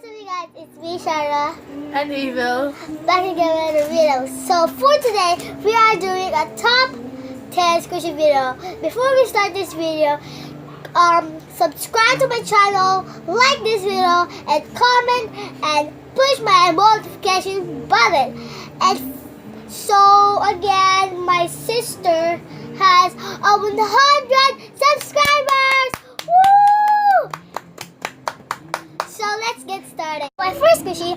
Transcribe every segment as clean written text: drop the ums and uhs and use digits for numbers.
What's up, you guys? It's me, Shara. And Evil. Back again with a video. So for today, we are doing a top 10 squishy video. Before we start this video, subscribe to my channel, like this video, and comment, and push my notification button. And so again, my sister has 100 subscribers. Woo! So let's get started. My first squishy,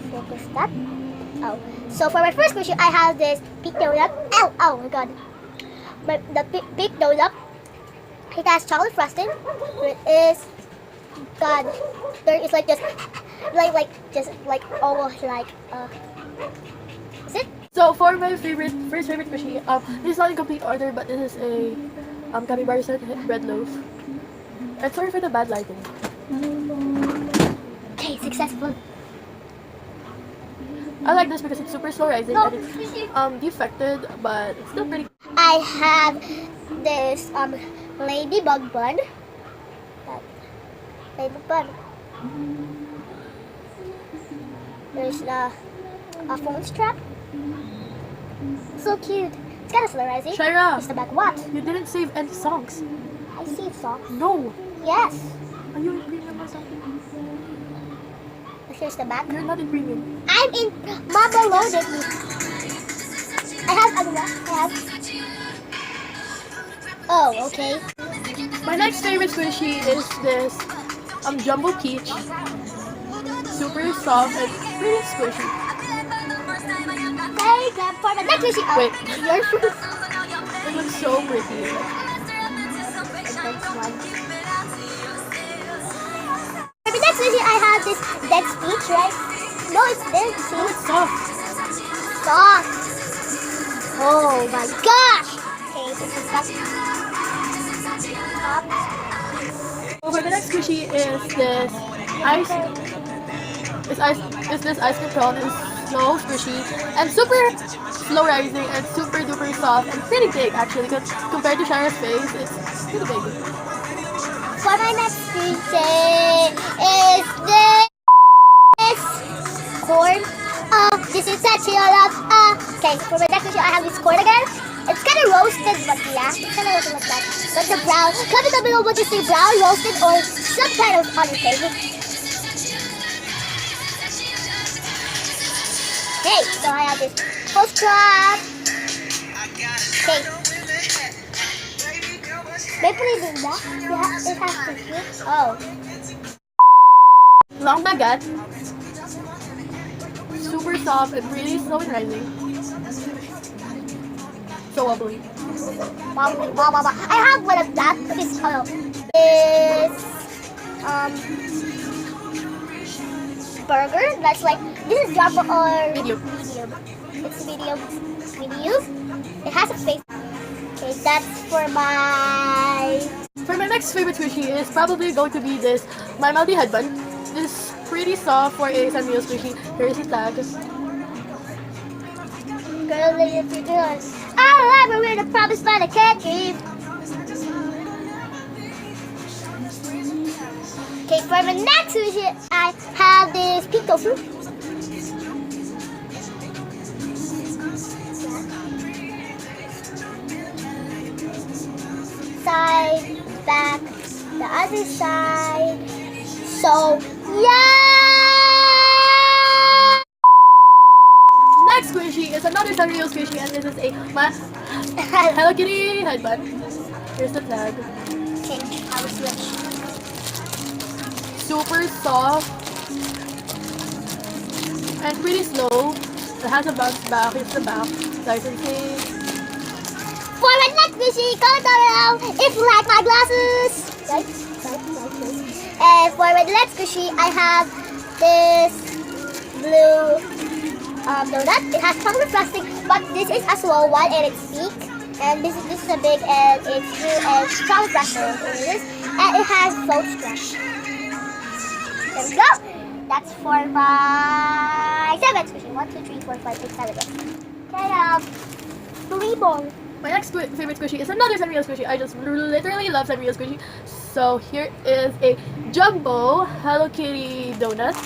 focus that. Oh, so for my first squishy, I have this pink donut. Oh my god, the pink donut. It has chocolate frosting. It is, God, there is like just like almost like is it? So for my first favorite squishy, this is not in complete order, but this is a capybara set bread loaf. And sorry for the bad lighting. Okay, successful. I like this because it's super slow rising and it's defected, but it's still pretty. I have this ladybug bun. Ladybug bun. There's a phone strap. So cute. It's kind of slow rising. Shaira, It's the back. What? you didn't save any songs. I see socks. No. Yes. Are you in premium or something? Here's the back. You're not in premium. I'm in Mama loaded me. I have. Oh, okay. My next favorite squishy is this jumbo peach. Super soft and pretty squishy. Hey, for the next squishy. Wait. Your fruit. It looks so pretty. For the next squishy, I have this dead speech, right? No, it's dead. See? Oh, it's soft. Soft. Oh my gosh. Okay, this is that. So for the next squishy is this ice cream cone. It's slow squishy and super slow rising and super duper soft and pretty big actually, because compared to Shara's face, it's pretty big. For my next squishy is this corn. This is such a lot. Okay, for my next squishy, I have this corn again. It's kind of roasted, but yeah, it's kind of looking like that. But the brown, comment down below what you say, brown, roasted, or some kind of other thing. Okay, so I have this post crab. Okay. Maple leaf in that? It has to. Oh. Long baguette, super soft and really slow and rising. So wobbly. I have one of that. This burger. That's like, this is jumbo or Medium. It's medium. It has a face. Okay, that's for my. For my next favorite squishy is probably going to be this My Melody headband. This is pretty soft for a San Miguel squishy. Here's the tag. Girl, if you're good. I'll ever win a promise, but I can't keep. Okay, for my next sushi, I have this pink tofu. Side, back, the other side. So, yeah! Next squishy is another Sanrio squishy, and this is a Hello Kitty headband. Here's the tag. Okay, I will switch. Super soft and pretty slow. It has a bounce back. It's the back. Licensing. For my next squishy, comment down below if you like my glasses. Right. And for my next squishy, I have this blue donut. It has chocolate frosting, but this is a small one and it's pink. And this is a big and it's blue and chocolate frosting. And it has foam stretch. There we go. That's for my 7 squishy. 1, 2, 3, 4, 5, 6, 7. Okay, I have 3 more. My next favorite squishy is another Sanrio squishy. I just literally love Sanrio squishy. So here is a jumbo Hello Kitty donut.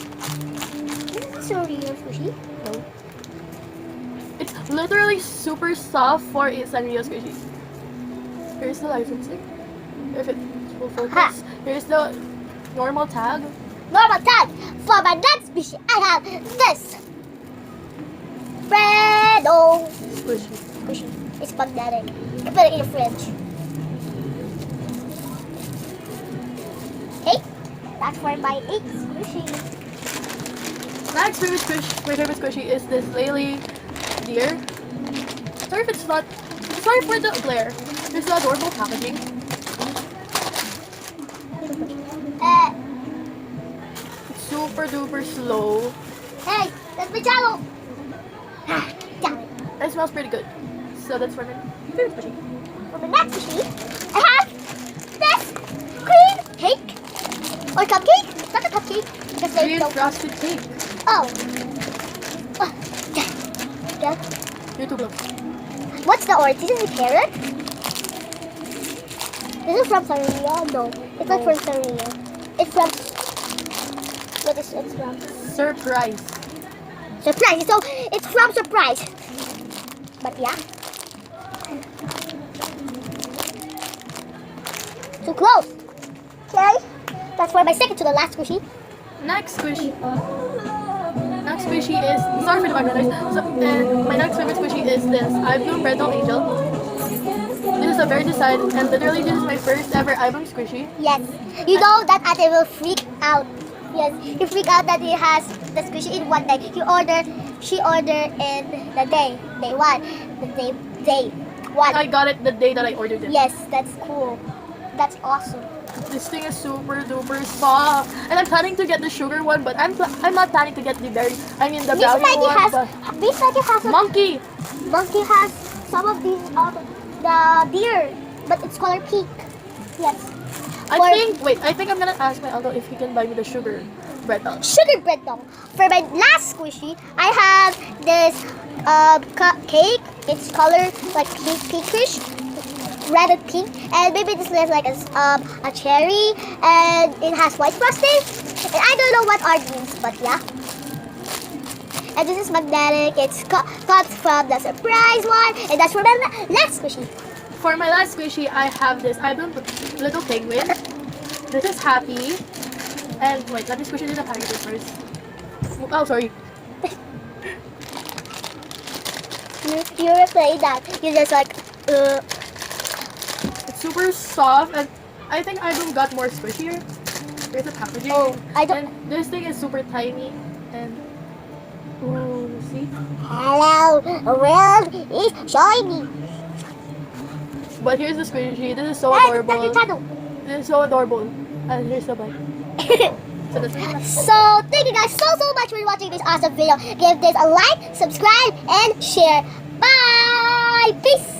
Is this a real squishy? No. It's literally super soft for a Sanrio squishy. Here's the licensing. If it will focus. Here's the normal tag. Normal tag. For my next squishy, I have this. Bredo. Squishy. Squishy. It's magnetic. You can put it in the fridge. Okay. That's for my 8 squishy. My favorite squishy is this Laylee deer. Sorry if it's not. Sorry for the glare. There's the adorable packaging. It's super duper slow. Hey, that's my channel. Ah, damn it. It smells pretty good. So that's for my favorite squishy. For the next squishy, I have this cream cake or cupcake. It's not a cupcake because they Green don't. frosted cake. Oh. Yeah. You're too close. What's the orange? This is a carrot. This is from Sanrio. No, it's not from Sanrio. It's from. What is it from? Surprise. Surprise. So it's from Surprise. But yeah. Too close. Okay. That's for my second to the last squishy. Next squishy. Next squishy is sorry for the background noise. So and my next favorite squishy is this iBloom Red Doll Angel. This is a very decided and literally this is my first ever iBloom squishy. Yes. You know that Ate will freak out. Yes. You freak out that he has the squishy in one day. She ordered in the day 1. The day 1. I got it the day that I ordered it. Yes, that's cool. That's awesome. This thing is super duper soft, and I'm planning to get the sugar one, but I'm not planning to get the berry. I mean the Miss brownie Maggie one. has. But Miss Maggie has. monkey. Monkey has some of these. The deer, but it's color pink. Yes. I think I'm gonna ask my uncle if he can buy me the sugar bread doll. Sugar bread doll. For my last squishy, I have this cake. It's colored like pinkish, red and pink, and maybe this looks like a cherry, and it has white frosting. And I don't know what art means, but yeah. And this is magnetic. It's comes from the surprise one, and that's for my last squishy. For my last squishy, I have this iBloom little penguin. This is happy. And wait, let me squish it in the package first. Oh, sorry. You replay that. You just like. It's super soft, and I think iBloom got more squishier. Here's the packaging. Oh, I don't. And this thing is super tiny, and ooh, see? Hello, world is shiny. But here's the squishy. This is so Hey, adorable. that's the channel. This is so adorable. And here's the bite. So that's it. So thank you guys so much for watching this awesome video. Give this a like, subscribe, and share. Bye. Peace.